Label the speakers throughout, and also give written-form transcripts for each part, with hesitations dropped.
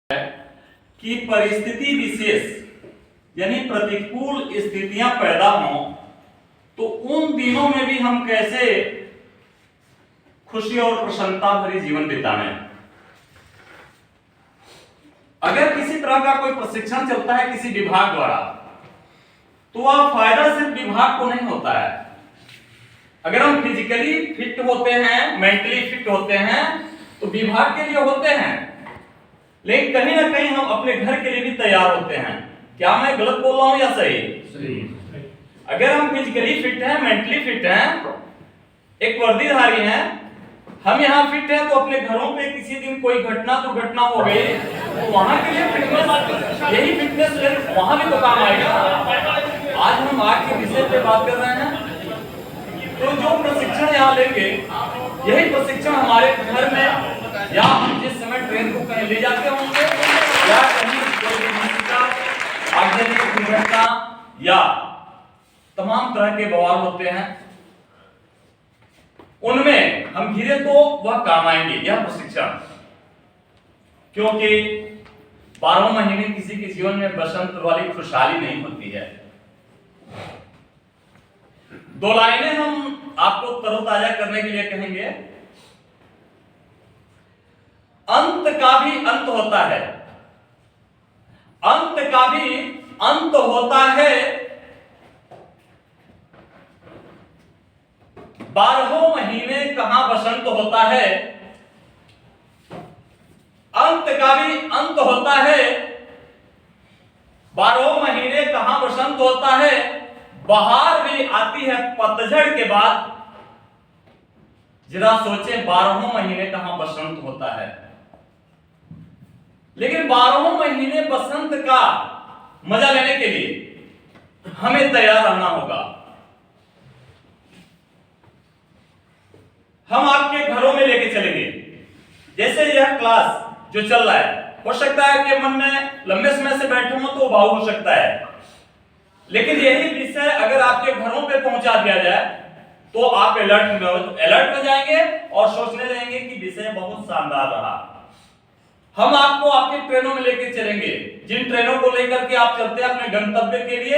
Speaker 1: कि परिस्थिति विशेष यानी प्रतिकूल स्थितियां पैदा हों तो उन दिनों में भी हम कैसे खुशी और प्रसन्नता भरी जीवन बिताएं। अगर किसी तरह का कोई प्रशिक्षण चलता है किसी विभाग द्वारा तो वह फायदा सिर्फ विभाग को नहीं होता है। अगर हम फिजिकली फिट होते हैं, मेंटली फिट होते हैं तो विभाग के लिए होते हैं, लेकिन कहीं ना कहीं हम अपने घर के लिए भी तैयार होते हैं। क्या मैं गलत बोल रहा हूं या सही? अगर हम फिजिकली फिट हैं, मेंटली फिट हैं, एक वर्दीधारी हैं, हम यहाँ फिट हैं तो अपने घरों पे किसी दिन कोई दुर्घटना हो गई तो वहां के लिए फिटनेस, यही फिटनेस लेवल वहां भी तो काम आएगा। आज हम आग के विषय पे बात कर रहे हैं तो जो प्रशिक्षण यहाँ लेंगे यही प्रशिक्षण हमारे घर में या हम जिस समय ट्रेन को कहीं ले जाते होंगे या कहीं आगजनी की दुर्घटना या तमाम तरह के बवाल होते हैं उनमें हम घिरे तो वह काम आएंगे यह प्रशिक्षण। क्योंकि 12 महीने किसी के जीवन में बसंत वाली खुशहाली नहीं होती है। 2 लाइनें हम आपको तरोताजा करने के लिए कहेंगे। अंत का भी अंत होता है, अंत का भी अंत होता है, 12 महीने कहां बसंत होता है। अंत का भी अंत होता है, 12 महीने कहां बसंत होता है। बहार भी आती है पतझड़ के बाद। जरा सोचे 12 महीने कहां बसंत होता है, लेकिन 12 महीने बसंत का मजा लेने के लिए हमें तैयार रहना होगा। हम आपके घरों में लेके चलेंगे। जैसे यह क्लास जो चल रहा है, हो सकता है कि मन में लंबे समय से बैठे हो तो भाव हो सकता है, लेकिन यही विषय अगर आपके घरों पे पहुंचा दिया जाए तो आप अलर्ट हो जाएंगे और सोचने लगेंगे कि विषय बहुत शानदार रहा। हम आपको आपकी ट्रेनों में लेके चलेंगे, जिन ट्रेनों को लेकर के आप चलते हैं अपने गंतव्य के लिए,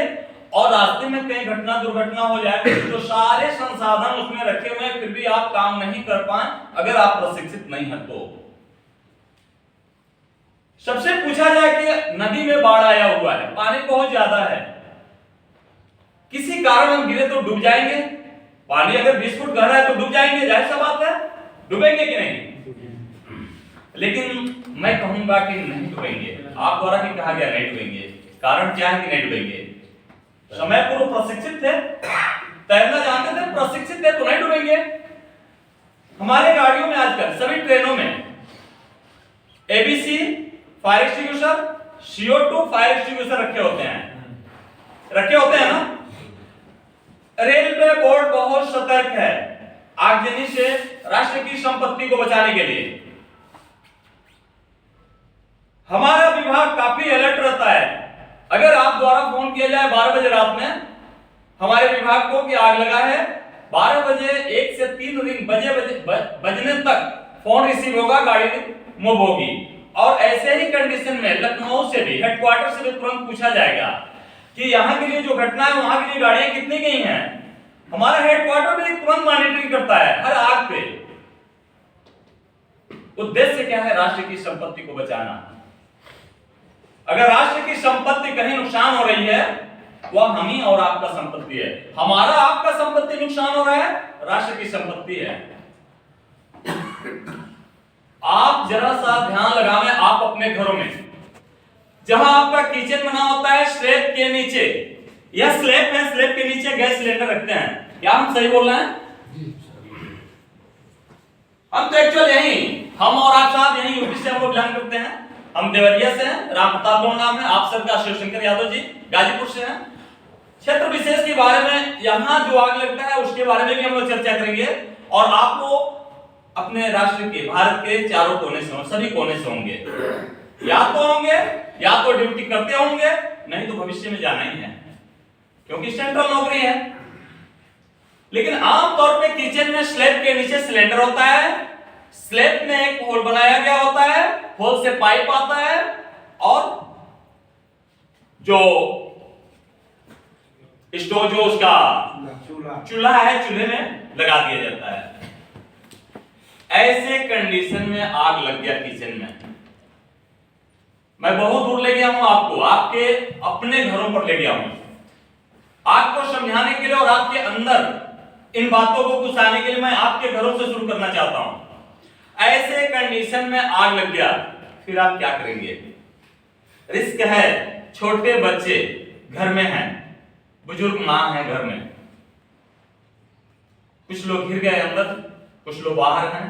Speaker 1: और रास्ते में कहीं दुर्घटना हो जाए तो सारे संसाधन उसमें रखे हुए हैं फिर भी आप काम नहीं कर पाए अगर आप प्रशिक्षित नहीं हैं तो। सबसे पूछा जाए कि नदी में बाढ़ आया हुआ है, पानी बहुत ज्यादा है, किसी कारण हम गिरे तो डूब जाएंगे। पानी अगर 20 फुट गहरा है तो डूब जाएंगे, जाहिर सा बात है, डूबेंगे कि नहीं? लेकिन मैं कहूंगा कि नहीं डूबेंगे। आप द्वारा भी कहा गया नहीं डूबेंगे। कारण क्या है कि नहीं डूबेंगे? समय पूर्व प्रशिक्षित थे, तैरना जानते थे, प्रशिक्षित थे तो नहीं डूबेंगे। हमारे गाड़ियों में आजकल सभी ट्रेनों में ABC fire extinguisher, CO2 fire extinguisher रखे होते हैं ना। रेलवे बोर्ड बहुत सतर्क है आगजनी से राष्ट्र की संपत्ति को बचाने के लिए। हमारा विभाग काफी अलर्ट रहता है। अगर आप द्वारा फोन किया जाए 12 बजे रात में हमारे विभाग को कि आग लगा है, 12 बजे 1 से 3 रिंग बजने तक फोन रिसीव होगा, गाड़ी मूव होगी। और ऐसे ही कंडीशन में लखनऊ से भी, हेडक्वार्टर से भी तुरंत पूछा जाएगा कि यहाँ के लिए जो घटना है वहां के लिए गाड़ियां कितनी गई हैं। हमारा हेडक्वार्टर भी तुरंत मॉनिटरिंग करता है हर आग पे। उद्देश्य क्या है? राष्ट्र की संपत्ति को बचाना। अगर राष्ट्र की संपत्ति कहीं नुकसान हो रही है, वह हम ही और आपका संपत्ति है। हमारा आपका संपत्ति नुकसान हो रहा है, राष्ट्र की संपत्ति है। आप जरा सा ध्यान लगावें आप अपने घरों में, जहां आपका किचन बना होता है स्लैब के नीचे, यह स्लैब है, स्लैब के नीचे गैस सिलेंडर रखते हैं। क्या हम सही बोल रहे हैं? हम तो एक्चुअल यही, हम और आप साहब यही यूपी से हम लोग बिलोंग करते हैं। हम देवरिया से हैं, राम प्रताप लोग नाम है, आप सबका शिवशंकर यादव जी गाजीपुर से हैं। क्षेत्र विशेष के बारे में, यहाँ जो आग लगता है उसके बारे में भी हम लोग चर्चा करेंगे। और आप लोग अपने राष्ट्र के, भारत के चारों कोने से, सभी कोने से होंगे, या तो ड्यूटी करते होंगे, नहीं तो भविष्य में जाना ही है क्योंकि सेंट्रल नौकरी है। लेकिन आमतौर पे किचन में स्लैब के नीचे सिलेंडर होता है, स्लैब में एक होल बनाया गया होता है, होल से पाइप आता है, और जो स्टोव जो उसका चूल्हा है, चूल्हे में लगा दिया जाता है। ऐसे कंडीशन में आग लग गया किचन में। मैं बहुत दूर ले गया हूं आपको, आपके अपने घरों पर ले गया हूं, आपको समझाने के लिए और आपके अंदर इन बातों को घुसाने के लिए मैं आपके घरों से शुरू करना चाहता हूं। ऐसे कंडीशन में आग लग गया, फिर आप क्या करेंगे? रिस्क है, छोटे बच्चे घर में हैं, बुजुर्ग मां है घर में, कुछ लोग घिर गए अंदर, कुछ लोग बाहर हैं,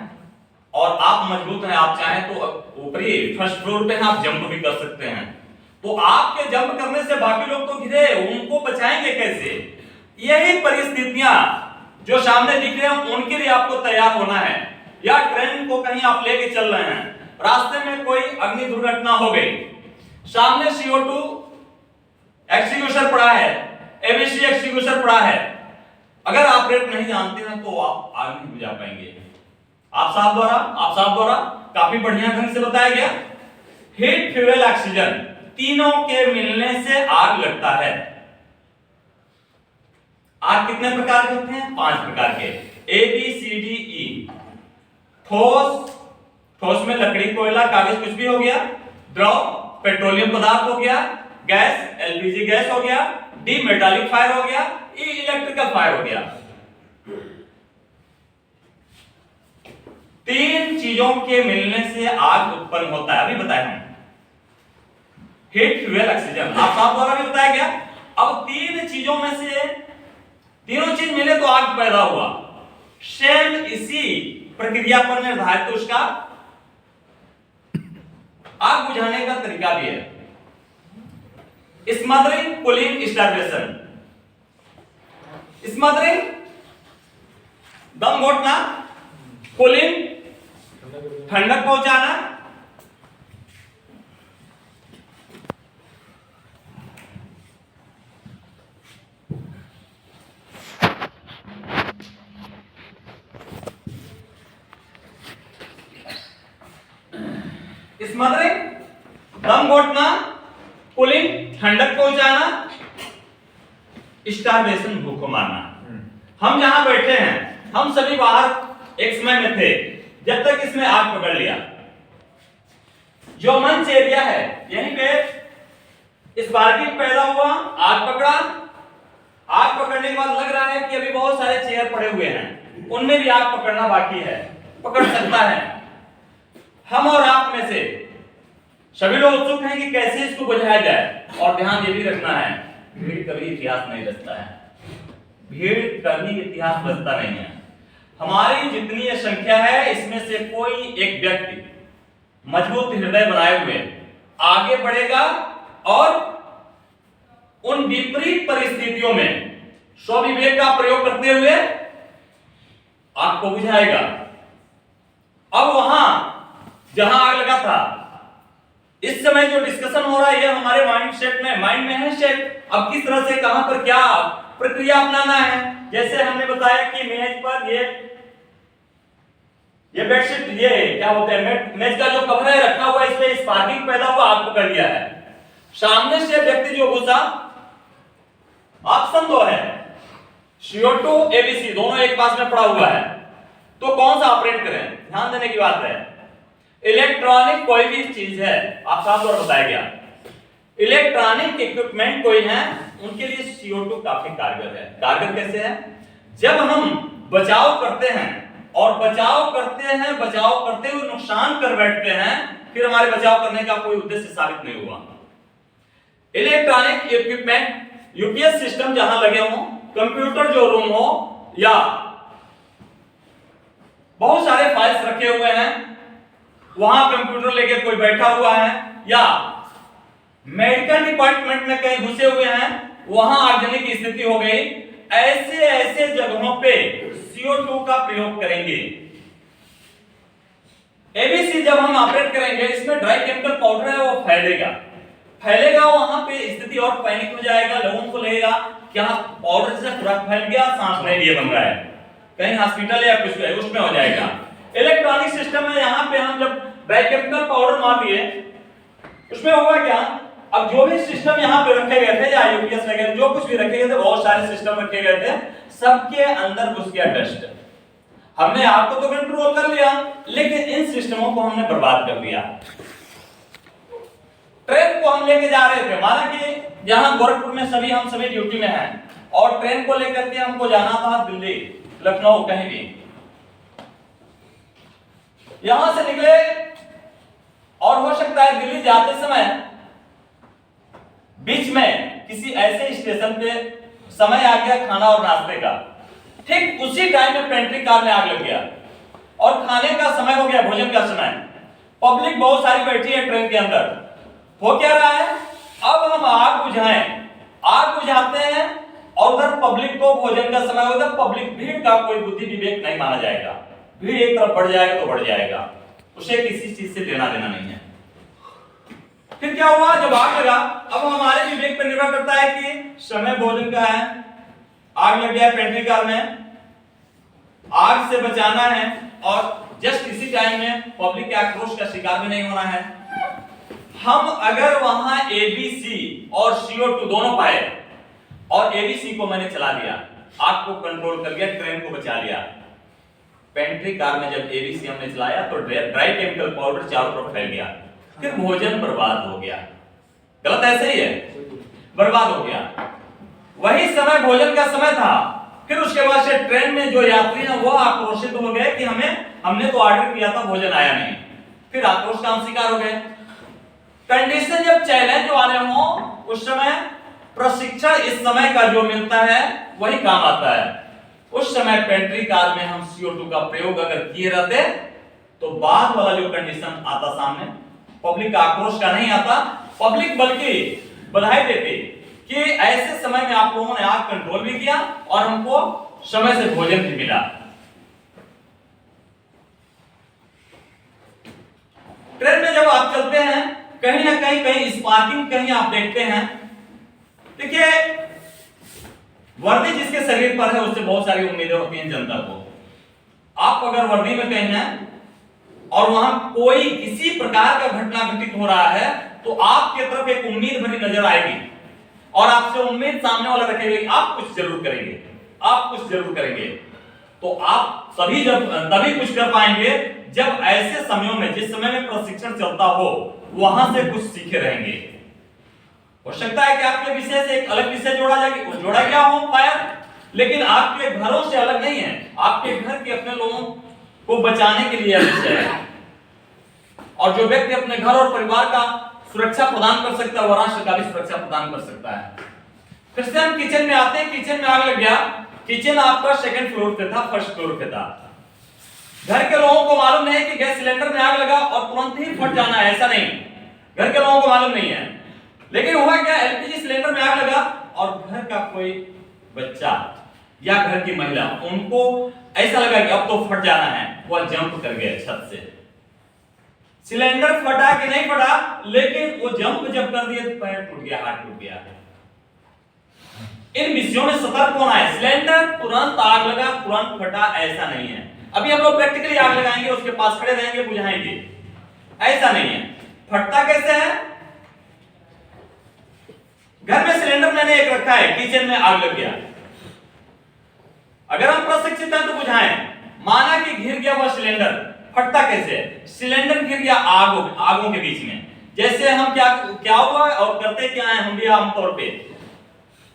Speaker 1: और आप मजबूत हैं, आप चाहें तो ऊपरी फर्स्ट फ्लोर पे हैं, आप जंप भी कर सकते हैं। तो आपके जंप करने से बाकी लोग तो घिरे, उनको बचाएंगे कैसे? यही परिस्थितियां जो सामने दिख रहे हैं उनके लिए आपको तैयार होना है। या ट्रेन को कहीं आप लेके चल रहे हैं, रास्ते में कोई अग्नि दुर्घटना हो गई, सामने CO2 एक्सटिंग्विशर पड़ा है, ABC एक्सटिंग्विशर पड़ा है, अगर आप ऑपरेट नहीं जानते हैं तो आप आग नहीं बुझा पाएंगे। आप साहब द्वारा काफी बढ़िया ढंग से बताया गया। हीट, फ्यूल, ऑक्सीजन तीनों के मिलने से आग लगता है। आग कितने प्रकार के होते हैं? 5 प्रकार के, ABCDE। ठोस में लकड़ी, कोयला, कागज कुछ भी हो गया। द्रव, पेट्रोलियम पदार्थ हो गया। गैस, LPG गैस हो गया। D, मेटालिक फायर हो गया। E, इलेक्ट्रिकल फायर हो गया। 3 चीजों के मिलने से आग उत्पन्न होता है, अभी बताया हम। हीट, फ्यूल, ऑक्सीजन आप साहब द्वारा भी बताया गया। अब 3 चीजों में से तीनों चीज मिले तो आग पैदा हुआ। सेम इसी प्रक्रिया पर निर्धारित उसका आग बुझाने का तरीका भी है। स्मदरिंग, पुलिंग, स्टार्वेशन। स्मदरिंग दम घोटना, पुलिंग ठंडक पहुंचाना, स्मदरिंग दम घोटना, पुलिंग ठंडक पहुंचाना, स्टार्वेशन भूखों मारना। हम जहां बैठे हैं, हम सभी बाहर एक समय में थे जब तक इसमें आग पकड़ लिया। जो मंच एरिया है यहीं पे स्पार्किंग पैदा हुआ, आग पकड़ा। आग पकड़ने के बाद लग रहा है कि अभी बहुत सारे चेयर पड़े हुए हैं, उनमें भी आग पकड़ना बाकी है, पकड़ सकता है। हम और आप में से सभी लोग उत्सुक हैं कि कैसे इसको बुझाया जाए। और ध्यान ये भी रखना है, भीड़ कभी इतिहास नहीं रचता है, भीड़ कभी इतिहास रचता नहीं है। हमारी जितनी ये संख्या है, इसमें से कोई एक व्यक्ति मजबूत हृदय बनाए हुए आगे बढ़ेगा और उन विपरीत परिस्थितियों में स्वविवेक का प्रयोग करते हुए आग को बुझाएगा। अब वहां जहां आग लगा था, इस समय जो डिस्कशन हो रहा है ये हमारे माइंड में है सेट। अब किस तरह से कहां पर क्या प्रक्रिया अपनाना है। जैसे हमने बताया कि मेज पर ये बेडशीट, ये क्या बोलते हैं, मेज का जो कवर है रखा हुआ है, इसमें स्पार्किंग पैदा हुआ, आग पकड़ लिया है। सामने से व्यक्ति जो घुसा, ऑप्शन 2 है, CO2 ABC दोनों एक पास में पड़ा हुआ है, तो कौन सा ऑपरेट करें? ध्यान देने की बात है। इलेक्ट्रॉनिक कोई भी चीज है, आप साफ तौर पर बताया गया, इलेक्ट्रॉनिक इक्विपमेंट कोई है, उनके लिए CO2 काफी कारगर है। कारगर कैसे है? जब हम बचाव करते हैं और बचाव करते हुए नुकसान कर बैठते हैं, फिर हमारे बचाव करने का कोई उद्देश्य साबित नहीं हुआ। इलेक्ट्रॉनिक इक्विपमेंट, UPS सिस्टम जहां लगे हों, कंप्यूटर जो रूम हो, या बहुत सारे फाइल्स रखे हुए हैं, वहां कंप्यूटर लेके कोई बैठा हुआ है, या मेडिकल डिपार्टमेंट में कहीं घुसे हुए हैं, वहां आगजनी की स्थिति हो गई, ऐसे जगहों पे CO2 का प्रयोग करेंगे। ABC जब हम ऑपरेट करेंगे, इसमें ड्राई केमिकल पाउडर है, वो फैलेगा, वहां पे स्थिति और पैनिक हो जाएगा, लोगों को लगेगा क्या पाउडर से पूरा फैल गया, सांस नहीं लिए बन रहा है, कहीं हॉस्पिटल या कुछ उसमें हो जाएगा। इलेक्ट्रॉनिक सिस्टम में यहां पे हम जब ड्राई केमिकल पाउडर मार दिए उसमें हुआ क्या, अब जो भी सिस्टम यहाँ पे रखे गए थे या यूपीएस वगैरह जो कुछ भी रखे गए थे, बहुत सारे सिस्टम रखे गए थे, सबके अंदर घुस गया डस्ट। हमने आपको तो कंट्रोल कर लिया, लेकिन इन सिस्टमों को हमने बर्बाद कर दिया। ट्रेन को हम लेके जा रहे थे, माना कि यहाँ गोरखपुर में हम सभी ड्यूटी में हैं, और ट्रेन को लेकर के हमको जाना था दिल्ली, लखनऊ, कहीं भी। यहां से निकले और हो सकता है दिल्ली जाते समय बीच में किसी ऐसे स्टेशन पे समय आ गया खाना और नाश्ते का, ठीक उसी टाइम में पेंट्री कार में आग लग गया और खाने का समय हो गया, भोजन का समय। पब्लिक बहुत सारी बैठी है ट्रेन के अंदर। हो क्या रहा है, अब हम आग बुझाएं, आग बुझाते हैं और उधर पब्लिक को भोजन का समय होता है। पब्लिक, भीड़ का कोई बुद्धि विवेक नहीं माना जाएगा। भीड़ एक तरफ बढ़ जाएगा तो बढ़ जाएगा, उसे किसी चीज से लेना देना नहीं है। फिर क्या हुआ, जब आग लगा, अब हमारे विवेक पर निर्भर करता है कि समय भोजन का है, आग लग गया पेंट्री कार में, आग से बचाना है और जस्ट इसी टाइम में पब्लिक के आक्रोश का शिकार भी नहीं होना है। हम अगर वहां एबीसी और CO2 दोनों पाए और एबीसी को मैंने चला दिया, आग को कंट्रोल कर लिया, ट्रेन को बचा लिया। पेंट्री कार में जब एबीसी हमने चलाया तो ड्राई केमिकल पाउडर चारों तरफ फैल गया, फिर भोजन बर्बाद हो गया। गलत ऐसे ही है, बर्बाद हो गया। वही समय भोजन का समय था। फिर उसके बाद से ट्रेन में जो यात्री हैं वो आक्रोशित हो गए कि हमने तो ऑर्डर किया था, भोजन आया नहीं। फिर आक्रोश का हम शिकार हो गए। कंडीशन जब चैलेंज वाले हो उस समय प्रशिक्षण इस समय का जो मिलता है वही काम आता है। उस समय पेंट्री कार में हम CO2 का प्रयोग अगर किए रहते तो बाद वाला जो कंडीशन आता सामने, पब्लिक का आक्रोश का नहीं आता, पब्लिक बल्कि बधाई देती कि ऐसे समय में आप लोगों ने आग कंट्रोल भी किया और हमको समय से भोजन भी मिला। ट्रेन में जब आप चलते हैं कहीं ना कहीं स्पार्किंग कहीं आप देखते हैं। देखिए, वर्दी जिसके शरीर पर है उससे बहुत सारी उम्मीदें होती हैं जनता को। आप अगर वर्दी में कहीं हैं और वहां कोई किसी प्रकार का घटना घटित हो रहा है तो आपके तरफ एक उम्मीद भरी नजर आएगी और आपसे उम्मीद सामने वाला रखेगा, आप कुछ जरूर करेंगे, आप कुछ जरूर करेंगे। तो आप सभी तभी कुछ कर पाएंगे जब ऐसे समयों में, जिस समय में प्रशिक्षण चलता हो, वहां से कुछ सीखे रहेंगे। हो सकता है कि आपके विषय से एक अलग विषय जोड़ा गया हो फायर, लेकिन आपके घरों से अलग नहीं है। आपके घर के अपने लोगों को बचाने के लिए विषय है। और जो व्यक्ति अपने घर और परिवार का सुरक्षा प्रदान कर सकता है वो राष्ट्र का भी सुरक्षा प्रदान कर सकता है। फिर से हम किचन में आते हैं। किचन में आग लग गया। किचन आपका सेकंड फ्लोर पे था, फर्स्ट फ्लोर पे था। घर के लोगों को मालूम नहीं कि गैस सिलेंडर में आग लगा और तुरंत ही फट जाना है, ऐसा नहीं, घर के लोगों को मालूम नहीं है। लेकिन हुआ क्या, एलपीजी सिलेंडर में आग लगा और घर का कोई बच्चा या घर की महिला, उनको ऐसा लगा कि अब तो फट जाना है, वह जंप कर गए छत से। सिलेंडर फटा कि नहीं फटा, लेकिन वो जंप जब कर दिए तो पैर टूट गया, हाथ टूट गया। इन विषयों में सतर्क होना है। सिलेंडर तुरंत आग लगा, तुरंत फटा, ऐसा नहीं है। अभी हम लोग प्रैक्टिकली आग लगाएंगे, उसके पास खड़े रहेंगे, बुझाएंगे, ऐसा नहीं है। फटता कैसे है? घर में सिलेंडर मैंने एक रखा है, किचन में आग लग गया, अगर हम प्रशिक्षित हैं तो बुझाएं। माना कि घिर गया वह सिलेंडर, फटता कैसे? सिलेंडर गिर गया आगों के बीच में। जैसे हम क्या हुआ और करते क्या है, हम भी आमतौर पे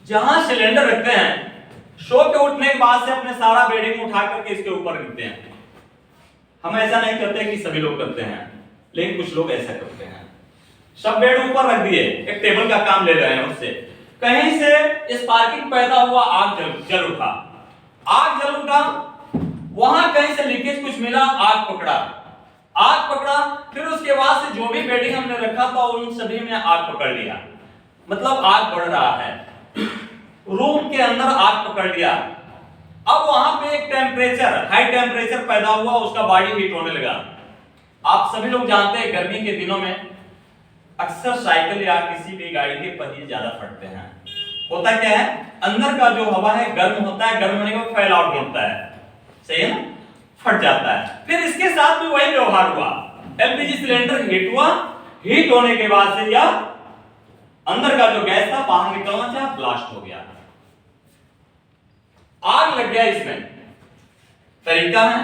Speaker 1: जहां सिलेंडर रखते हैं, शो के उठने के बाद से अपने सारा बेडिंग उठा करके इसके ऊपर रखते हैं। हम ऐसा नहीं करते कि सभी लोग करते हैं, लेकिन कुछ लोग ऐसा करते हैं। सब बेड ऊपर रख दिए, एक टेबल का काम ले रहे हैं, उससे कहीं से स्पार्किंग पैदा हुआ, आग जल उठा। आग जल उठा, वहां कहीं से लीकेज कुछ मिला, आग पकड़ा। फिर उसके बाद से जो भी बेडिंग हमने रखा था उन सभी में आग पकड़ लिया। मतलब आग बढ़ रहा है, रूम के अंदर आग पकड़ लिया। अब वहां पे एक हाई टेम्परेचर पैदा हुआ, उसका बॉडी हीट होने लगा। आप सभी लोग जानते हैं गर्मी के दिनों में अक्सर साइकिल या किसी भी गाड़ी के पहिए ज्यादा फटते हैं। होता क्या है, अंदर का जो हवा है गर्म होता है, गर्म होने के बाद फैलाव ढूंढता है, सही है ना, फट जाता है। फिर इसके साथ भी वही व्यवहार हुआ। एलपीजी सिलेंडर हीट हुआ, हीट होने के बाद से यह अंदर का जो गैस था बाहर निकलना चाहा, ब्लास्ट हो गया, आग लग गया। इसमें तरीका है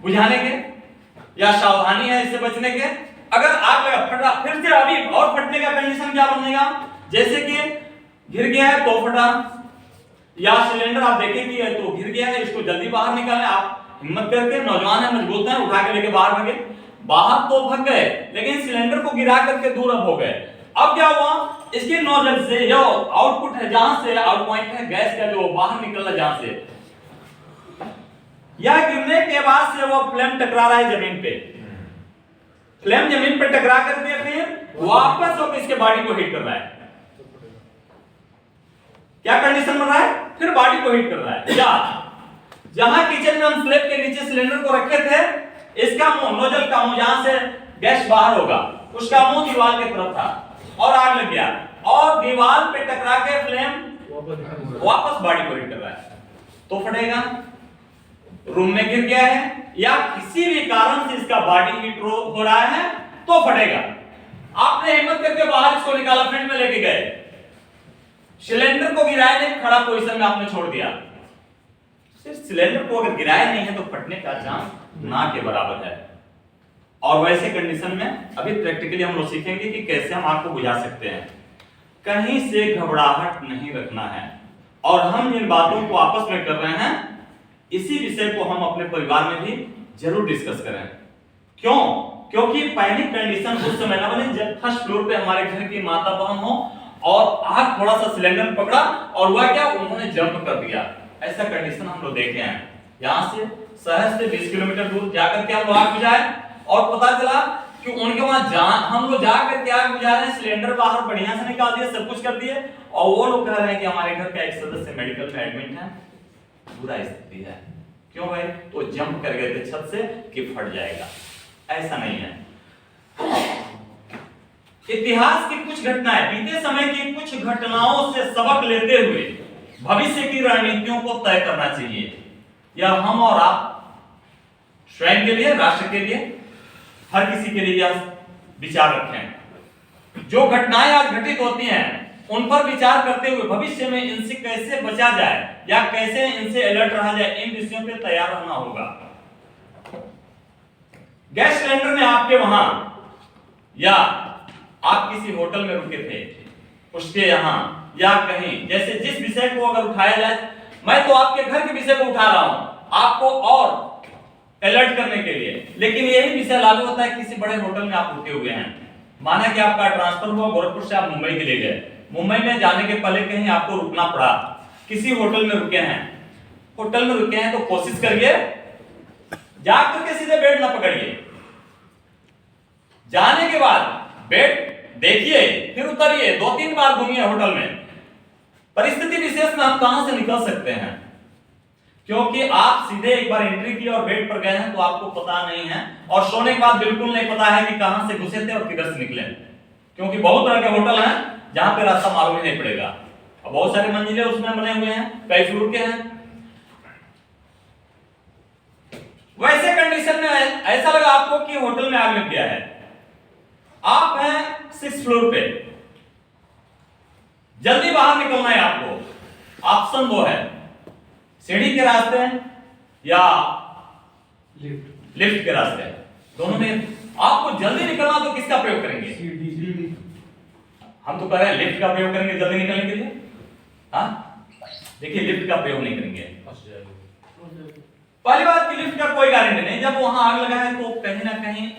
Speaker 1: बुझाने के या सावधानी है इससे बचने के। अगर आग लगा फटा, फिर से अभी और फटने का कंडीशन क्या बनेगा, जैसे कि गिर गया है तो फटा, या सिलेंडर आप देखें कि तो गिर गया है, इसको जल्दी बाहर निकालें। आप हिम्मत करके, नौजवान है, मजबूत है, उठा के लेके बाहर भागे। बाहर तो भाग गए लेकिन सिलेंडर को गिरा करके दूर अब हो गए। अब क्या हुआ, इसके नोजल से जो आउटपुट है, जहां से आउट पॉइंट है गैस का जो बाहर निकल रहा, जहां से यह गिरने के बाद से वो फ्लेम टकरा रहा है जमीन पे। फ्लेम जमीन पे टकरा करके फिर वापस होकर इसके बॉडी को हीट कर रहा है। क्या कंडीशन बन रहा है, फिर बॉडी को हीट कर रहा है। या जहां किचन में हम स्लैब के नीचे सिलेंडर को रखे थे, इसका मुंह, नोजल का मुंह, जहां से गैस बाहर होगा, उसका मुंह दीवार की तरफ था और आग लग गया और दीवार पे टकरा के फ्लेम वापस बॉडी को हीट कर रहा है, तो फटेगा। रूम में गिर गया है या किसी भी कारण से इसका बॉडी हीट हो रहा है तो फटेगा। आपने हिम्मत करके बाहर इसको निकाला, फ्रंट में लेके गए, सिलेंडर को गिराया नहीं, खड़ा पोजीशन में आपने छोड़ दिया। सिर्फ सिलेंडर को अगर गिराया नहीं है तो फटने का चांस ना के बराबर है। और वैसे कंडीशन में अभी प्रैक्टिकली हम लोग सीखेंगे कि कैसे हम आग को बुझा सकते हैं। कहीं से घबराहट नहीं रखना है, और हम जिन बातों को आपस में कर रहे हैं इसी विषय को हम अपने परिवार में भी जरूर डिस्कस करें। क्यों? क्योंकि पैनिक कंडीशन उस समय ना बने जब फर्स्ट फ्लोर पे हमारे घर की माता बहन हो और आग थोड़ा सा सिलेंडर पकड़ा और हुआ क्या, उन्होंने जंप कर दिया। ऐसा कंडीशन हम लोग देखे हैं। यहाँ से शहर से 20 किलोमीटर दूर जाकर के हम लोग आग बुझाए और पता चला कि उनके वहां हम लोग जाकर के आग बुझा रहे हैं, सिलेंडर बाहर बढ़िया से निकाल दिया, सब कुछ कर दिए, और वो लोग कह रहे हैं कि हमारे घर का एक सदस्य मेडिकल में एडमिट है, बुरा स्थिति है। क्यों भाई? तो जंप कर गए थे छत से कि फट जाएगा। ऐसा नहीं है। इतिहास की कुछ घटनाएं, बीते समय की कुछ घटनाओं से सबक लेते हुए भविष्य की रणनीतियों को तय करना चाहिए। यह हम और आप स्वयं के लिए, राष्ट्र के लिए, हर किसी के लिए यह विचार रखें। जो घटनाएं आज घटित होती हैं उन पर विचार करते हुए भविष्य में इनसे कैसे बचा जाए या कैसे इनसे अलर्ट रहा जाए, इन विषयों पे तैयार रहना होगा। गैस सिलेंडर में आपके वहां या आप किसी होटल में रुके थे, उसके यहां या कहीं, जैसे जिस विषय को अगर उठाया जाए, मैं तो आपके घर के विषय को उठा रहा हूं आपको और अलर्ट करने के लिए, लेकिन यही विषय लागू होता है किसी बड़े होटल में आप रुके हुए हैं। माना कि आपका ट्रांसफर हुआ, गोरखपुर से आप मुंबई के लिए गए, मुंबई में जाने के पहले कहीं आपको रुकना पड़ा, किसी होटल में रुके हैं। होटल में रुके हैं तो कोशिश करिए जाकर के सीधे बेड ना पकड़िए, जाने के बाद बेड देखिए, फिर उतरिए, 2-3 बार घूमिए होटल में। परिस्थिति विशेष में हम कहां से निकल सकते हैं, क्योंकि आप सीधे एक बार एंट्री की और बेड पर गए हैं तो आपको पता नहीं है, और सोने के बाद बिल्कुल नहीं पता है कि कहां से घुसे थे और किधर से निकले, क्योंकि बहुत तरह के होटल हैं जहां पे रास्ता मालूम ही नहीं पड़ेगा, और बहुत सारे मंजिलें उसमें बने हुए हैं, कई फ्लोर के हैं। वैसे कंडीशन में ऐसा लगा आपको कि होटल में आग लग गया है, आप हैं 6th फ्लोर पे, जल्दी बाहर निकलना है आपको। ऑप्शन 2 है, सीढ़ी के रास्ते या लिफ्ट के रास्ते, दोनों में आपको जल्दी निकलना तो किसका प्रयोग करेंगे? हम तो कह रहे हैं लिफ्ट का प्रयोग करेंगे जल्दी निकलने के लिए। हाँ, देखिए लिफ्ट का प्रयोग नहीं करेंगे। पहली बात कि लिफ्ट का कोई गारंटी नहीं, जब वहां आग लगा है तो कहीं ना कहीं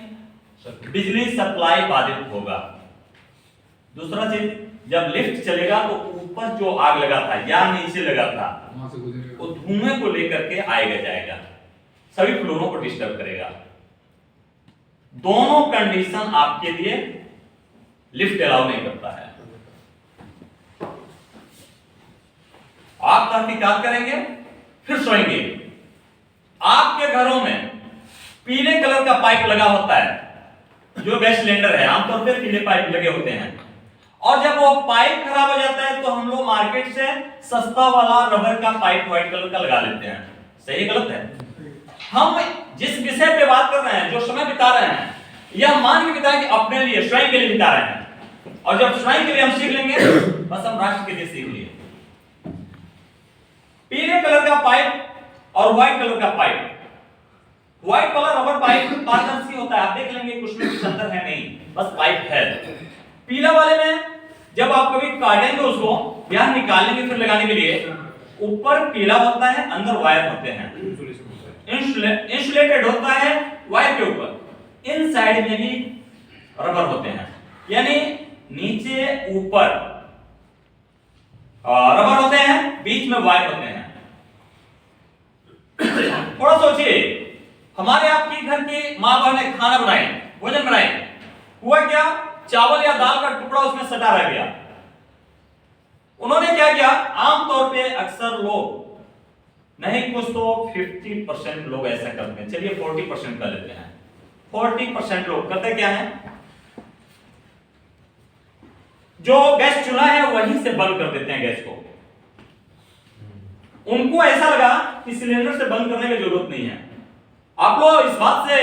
Speaker 1: बिजली सप्लाई बाधित होगा। दूसरा चीज, जब लिफ्ट चलेगा तो ऊपर जो आग लगा था या नीचे लगा था वो धुएं को लेकर के आएगा जाएगा, सभी फ्लोरों को डिस्टर्ब करेगा। दोनों कंडीशन आपके लिए लिफ्ट अलाउ नहीं करता है। आप तहकीकात करेंगे फिर सोएंगे। आपके घरों में पीले कलर का पाइप लगा होता है, जो गैस सिलेंडर है आमतौर पर पीले पाइप लगे होते हैं, और जब वो पाइप खराब हो जाता है तो हम लोग मार्केट से सस्ता वाला रबर का पाइप व्हाइट कलर का लगा लेते हैं। सही गलत है? हम जिस विषय पे बात कर रहे हैं, जो समय बिता रहे हैं, या मान के बिताए कि अपने लिए स्वयं के लिए बिता रहे हैं, और जब स्वयं के लिए हम सीख लेंगे बस हम राष्ट्र के लिए सीख लिए। पीले कलर का पाइप और व्हाइट कलर का pipe, white colour rubber pipe पारदर्शी होता है, आप देख लेंगे कुछ में कुछ अंतर है नहीं, बस पाइप है। पीला वाले में जब आप कभी काटेंगे उसको या निकालेंगे फिर लगाने के लिए, ऊपर पीला होता है, अंदर वायर होते हैं, इंसुलेटेड होता है वायर के ऊपर, इन साइड में भी रबर होते हैं, यानी नीचे ऊपर रबर होते हैं, बीच में वायर होते हैं। थोड़ा सोचिए, हमारे आपकी घर की मां बहन ने खाना बनाए, भोजन बनाए, हुआ क्या, चावल या दाल का टुकड़ा उसमें सटा रह गया। उन्होंने क्या किया, आमतौर पे अक्सर लोग, नहीं कुछ तो 50% लोग ऐसा करते हैं, चलिए 40% कर लेते हैं, 40% लोग करते क्या है, जो गैस चूल्हा है वहीं से बंद कर देते हैं गैस को। उनको ऐसा लगा कि सिलेंडर से बंद करने की जरूरत नहीं है। आप लोग इस बात से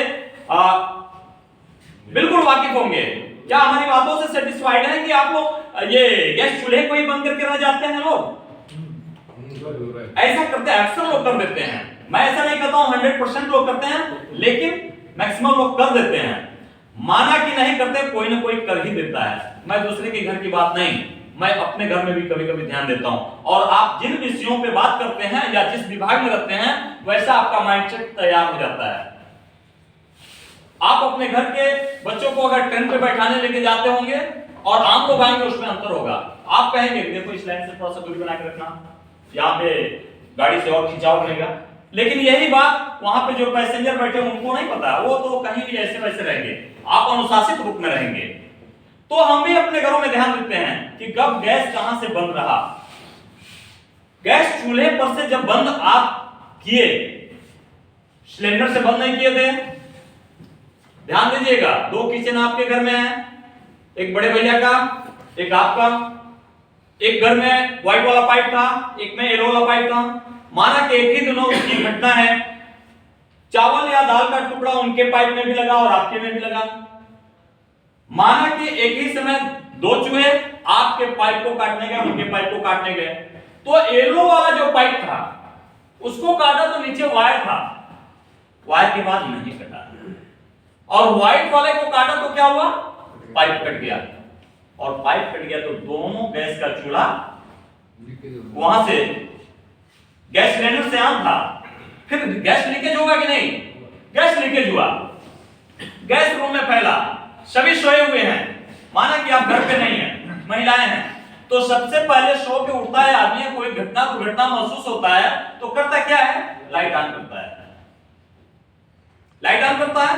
Speaker 1: बिल्कुल वाकिफ होंगे, क्या हमारी बातों से सेटिस्फाइड है कि आप लोग ये गैस चूल्हे को ही बंद करके रह जाते हैं? लोग ऐसा करते हैं, अक्सर लोग कर देते हैं। मैं ऐसा नहीं कहता हूं 100% लोग करते हैं, लेकिन मैक्सिमम लोग कर देते हैं। माना कि नहीं करते, कोई ना कोई कर ही देता है। मैं दूसरे के घर की बात नहीं, मैं अपने घर में भी कभी कभी ध्यान देता हूं। और आप जिन विषयों पे बात करते हैं या जिस विभाग में रहते हैं, वैसा आपका माइंडसेट तैयार हो जाता है। आप अपने घर के बच्चों को अगर ट्रेन पे बैठाने लेके जाते होंगे और आम लोग आएंगे, उसमें अंतर होगा। आप कहेंगे देखो इस लाइन से थोड़ा सा दूरी बना के रखना, यहाँ पे गाड़ी से और खिंचाव बनेगा, लेकिन यही बात वहां पे जो पैसेंजर बैठे उनको नहीं पता, वो तो कहीं भी ऐसे वैसे रहेंगे। आप अनुशासित रूप में रहेंगे। तो हम भी अपने घरों में ध्यान देते हैं कि कब गैस कहां से बंद रहा। गैस चूल्हे पर से जब बंद आप किए, सिलेंडर से बंद नहीं किए थे। ध्यान दीजिएगा, दो किचन आपके घर में है, एक बड़े भैया का, एक आपका। एक घर में व्हाइट वाला पाइप था, एक में येलो वाला पाइप था। माना कि एक ही दिनों की घटना है, चावल या दाल का टुकड़ा उनके पाइप में भी लगा और आपके में भी लगा। माना कि एक ही समय दो चूहे आपके पाइप को काटने गए, उनके पाइप को काटने गए, तो येलो वाला जो पाइप था उसको काटा तो नीचे वायर था, वायर के बाद नहीं कटा, और व्हाइट वाले को काटा तो क्या हुआ, पाइप कट गया। और पाइप कट गया तो दोनों गैस का चूल्हा वहां से गैस सिलेंडर से आम था, फिर गैस लीकेज होगा कि नहीं? गैस लीकेज हुआ, गैस रूम में फैला, सभी सोए हुए हैं। माना कि आप घर पे नहीं हैं, महिलाएं हैं, तो सबसे पहले सो के उठता है आदमी, कोई घटना दुर्घटना महसूस होता है तो करता क्या है, लाइट ऑन करता है। लाइट ऑन करता है,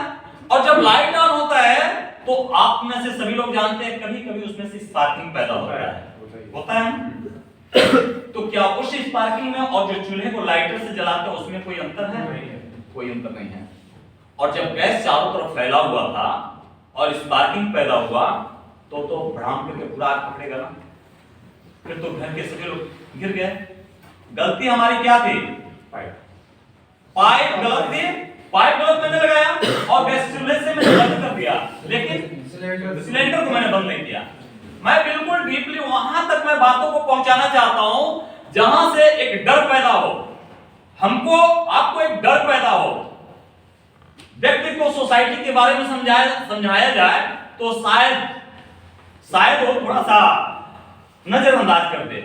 Speaker 1: और जब लाइट ऑन होता है तो आप में से सभी लोग जानते हैं कभी कभी उसमें से स्पार्किंग पैदा होता है। तो क्या उस स्पार्किंग में और जो चूल्हे को लाइटर से जलाते हैं उसमें कोई अंतर है? कोई अंतर नहीं है। और जब गैस चारों तरफ फैला हुआ था और स्पार्किंग पैदा हुआ तो भड़ाम करके पूरा आग पकड़ेगा ना, फिर तो घर के सभी लोग गिर गए। गलती हमारी क्या थी? पाइप गलत थी, पाइप गलत मैंने लगाया और गैस चूल्हे से मैंने बंद कर दिया, लेकिन सिलेंडर को मैंने बंद नहीं किया। मैं बिल्कुल डीपली वहां तक मैं बातों को पहुंचाना चाहता हूं जहां से एक डर पैदा हो, हमको आपको एक डर पैदा हो। व्यक्ति को सोसाइटी के बारे में समझाया जाए तो शायद वो थोड़ा सा नजरअंदाज कर दे,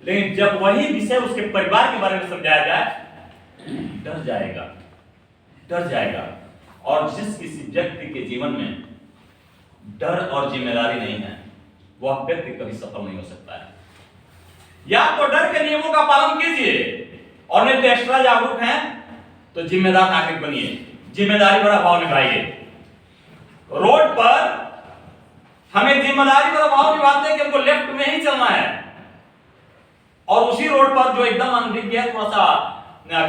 Speaker 1: लेकिन जब वही विषय उसके परिवार के बारे में समझाया जाए डर जाएगा। और जिस किसी व्यक्ति के जीवन में डर और जिम्मेदारी नहीं है, वह व्यक्ति कभी सफल नहीं हो सकता है। या तो डर के नियमों का पालन कीजिए, और नहीं तो एक्स्ट्रा जागरूक हैं तो जिम्मेदार नागरिक बनिए, जिम्मेदारी भरा भाव निभाइए। रोड पर हमें जिम्मेदारी भरा भाव निभाते हैं कि हमको लेफ्ट में ही चलना है, और उसी रोड पर जो एकदम अनभिज्ञ है, थोड़ा सा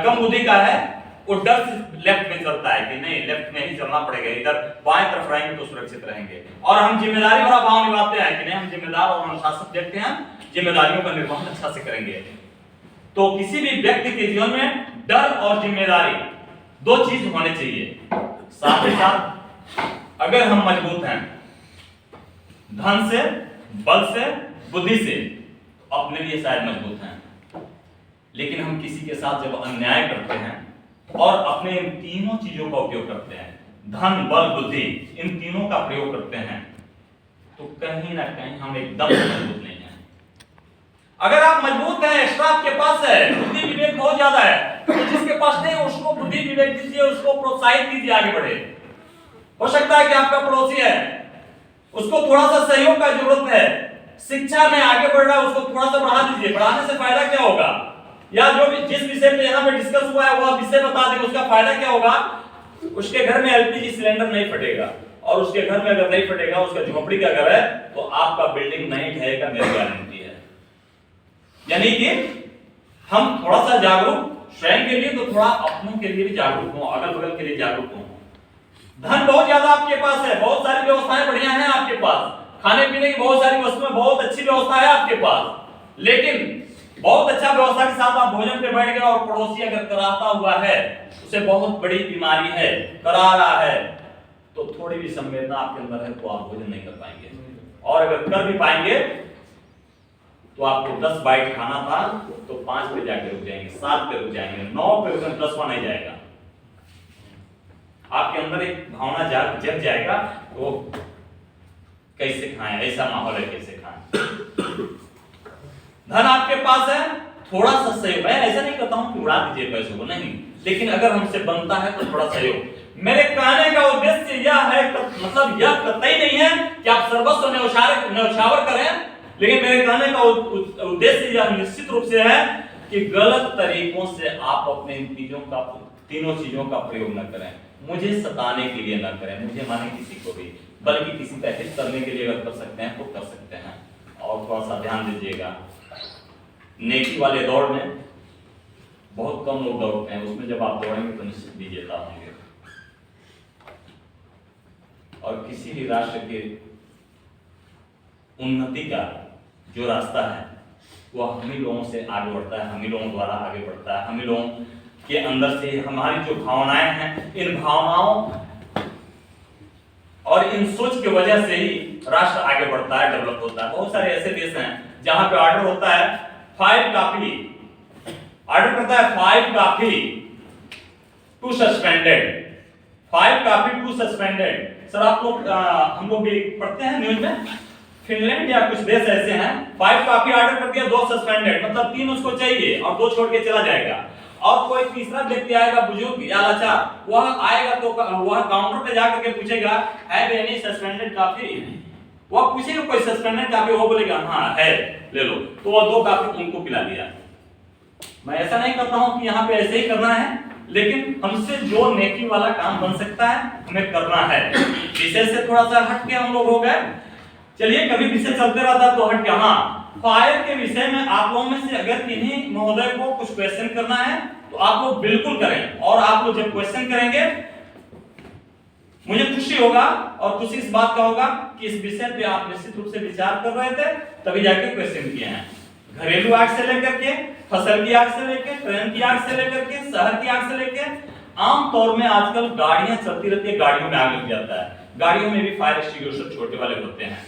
Speaker 1: कम बुद्धि का है, वो डर से लेफ्ट में चलता है कि नहीं लेफ्ट में ही चलना पड़ेगा, इधर बाएं तरफ रहेंगे तो सुरक्षित रहेंगे। और हम जिम्मेदारी भरा भाव निभाते हैं कि नहीं हम जिम्मेदार और अनुशासित व्यक्ति हैं, जिम्मेदारियों का निर्वहन अच्छा से करेंगे। तो किसी भी व्यक्ति के जीवन में डर और जिम्मेदारी दो चीज होने चाहिए। साथ ही साथ अगर हम मजबूत हैं धन से, बल से, बुद्धि से, तो अपने लिए शायद मजबूत हैं, लेकिन हम किसी के साथ जब अन्याय करते हैं और अपने इन तीनों चीजों का उपयोग करते हैं, धन, बल, बुद्धि, इन तीनों का प्रयोग करते हैं, तो कहीं ना कहीं हम एकदम मजबूत नहीं हैं। अगर आप मजबूत हैं, एक्स्ट्रा आपके पास है, बुद्धि विवेक बहुत ज्यादा है, तो जिसके पास नहीं उसको बुद्धि विवेक दीजिए, उसको प्रोत्साहित कीजिए आगे बढ़े। हो सकता है कि आपका पड़ोसी है, उसको थोड़ा सा सहयोग का जरूरत है, शिक्षा में आगे बढ़ रहा है, उसको थोड़ा सा बढ़ा दीजिए। बढ़ाने से फायदा क्या होगा, या जो भी जिस विषय पे यहाँ पे डिस्कस हुआ है वह विषय बता दें, उसका फायदा क्या होगा, उसके घर में एलपीजी सिलेंडर नहीं फटेगा, और उसके घर में अगर नहीं फटेगा, उसका झोपड़ी का घर है, तो आपका बिल्डिंग नहीं ढहेगा, मेरी गारंटी है। यानी कि हम थोड़ा सा जागरूक स्वयं के लिए, तो थोड़ा अपनों के लिए भी जागरूक हो, अगल बगल के लिए जागरूक हो। धन बहुत ज्यादा आपके पास है, बहुत सारी व्यवस्थाएं बढ़िया हैं आपके पास, खाने पीने की बहुत सारी वस्तुएं, बहुत अच्छी व्यवस्था है आपके पास, लेकिन बहुत अच्छा व्यवस्था के साथ आप भोजन पे बैठ गए और पड़ोसी अगर कराता हुआ है, उसे बहुत बड़ी बीमारी है, करा रहा है, तो थोड़ी भी संवेदना आपके अंदर है तो आप भोजन नहीं कर पाएंगे, और अगर कर भी पाएंगे तो आपको 10 बाइट खाना था तो 5 पे जाके रुक जाएंगे, 7 पे रुक जाएंगे, 9 पे रुक, 10वां नहीं जाएगा। आपके अंदर एक भावना जग जाएगा, तो कैसे खाएं, ऐसा माहौल है, कैसे खाएं। धन आपके पास है, थोड़ा सा सहयोग, मैं ऐसा नहीं कहता हूं कि उड़ा दीजिए पैसों को, नहीं, लेकिन अगर हमसे बनता है तो थोड़ा सहयोग। मेरे कहने का उद्देश्य यह है, मतलब यह कतई नहीं है कि आप सर्वस्व न्यौछावर करें, लेकिन मेरे कहने का उद्देश्य यह निश्चित रूप से है कि गलत तरीकों से आप अपने इन तीनों चीजों का प्रयोग न करें। मुझे सताने के लिए न करें, मुझे माने किसी को भी, बल्कि किसी का हित करने के लिए अगर कर सकते हैं तो कर सकते हैं। और थोड़ा सा ध्यान दीजिएगा, नेकी वाले दौड़ में बहुत कम लोग दौड़ते हैं, उसमें जब आप दौड़ेंगे तो निश्चित विजेता होंगे। और किसी भी राष्ट्र के उन्नति का जो रास्ता है वह हम ही लोगों से आगे बढ़ता है, हम ही लोगों द्वारा आगे बढ़ता है, हम ही लोगों के अंदर से हमारी जो भावनाएं हैं, इन भावनाओं और इन सोच की वजह से ही राष्ट्र आगे बढ़ता है, डेवलप होता है। बहुत सारे ऐसे देश हैं जहां पे ऑर्डर होता है 5 कॉपी, ऑर्डर करता है 5 copy to suspended, 5 copy to suspended. Sir आप लोग हम लोग भी पढ़ते हैं न्यूज में, फिनलैंड या कुछ देश ऐसे हैं, 5 कॉपी ऑर्डर कर दिया, 2 सस्पेंडेड, मतलब 3 उसको चाहिए और 2 छोड़ के चला जाएगा। और कोई तीसरा व्यक्ति आएगा, बुजुर्ग या लाचार, वह आएगा तो वह काउंटर पे जाकर के पूछेगा हैव एनी सस्पेंडेड कॉपी, वह पूछेगा कोई सस्पेंडेड कॉपी, वो बोलेगा हाँ है, ले लो, तो वह 2 कॉपी उनको पिला दिया। मैं ऐसा नहीं करता हूं कि यहाँ पे ऐसे ही करना है, लेकिन हमसे जो नेकी वाला काम बन सकता है हमें करना है। विषय से थोड़ा सा हट के हम लोग हो गए, चलिए कभी विषय चलते रहता तो हट के, हाँ फायर के विषय में आप लोगों में से अगर किन्हीं महोदय को कुछ क्वेश्चन करना है तो आप लोग बिल्कुल करें, और आप लोग जब क्वेश्चन करेंगे मुझे खुशी होगा, और खुशी इस बात का होगा कि इस विषय पे आप निश्चित रूप से विचार कर रहे थे तभी जाके क्वेश्चन किए हैं। घरेलू आग से लेकर के, फसल की आग से लेकर, ट्रेन की आग से लेकर के, शहर की आग से लेकर, आम तौर में आजकल गाड़ियां चलती रहती है, गाड़ियों में आग लग जाता है, गाड़ियों में भी फायर एक्सटिंग्विशर छोटे वाले होते हैं।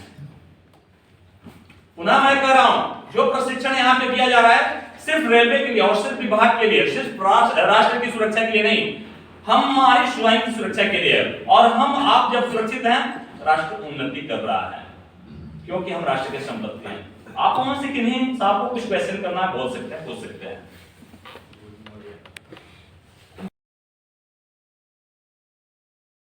Speaker 1: पुनः मैं कह रहा हूं, जो प्रशिक्षण यहाँ पे दिया जा रहा है सिर्फ रेलवे के लिए और सिर्फ विभाग के लिए, सिर्फ राष्ट्र की सुरक्षा के लिए नहीं, हमारी स्वयं की सुरक्षा के लिए। और हम आप जब सुरक्षित हैं, राष्ट्र उन्नति कर रहा है, क्योंकि हम राष्ट्र के संपत्ति हैं। आप उनमें से किन्हीं साहब को कुछ क्वेश्चन करना बोल सकते हैं, पूछ सकते हैं।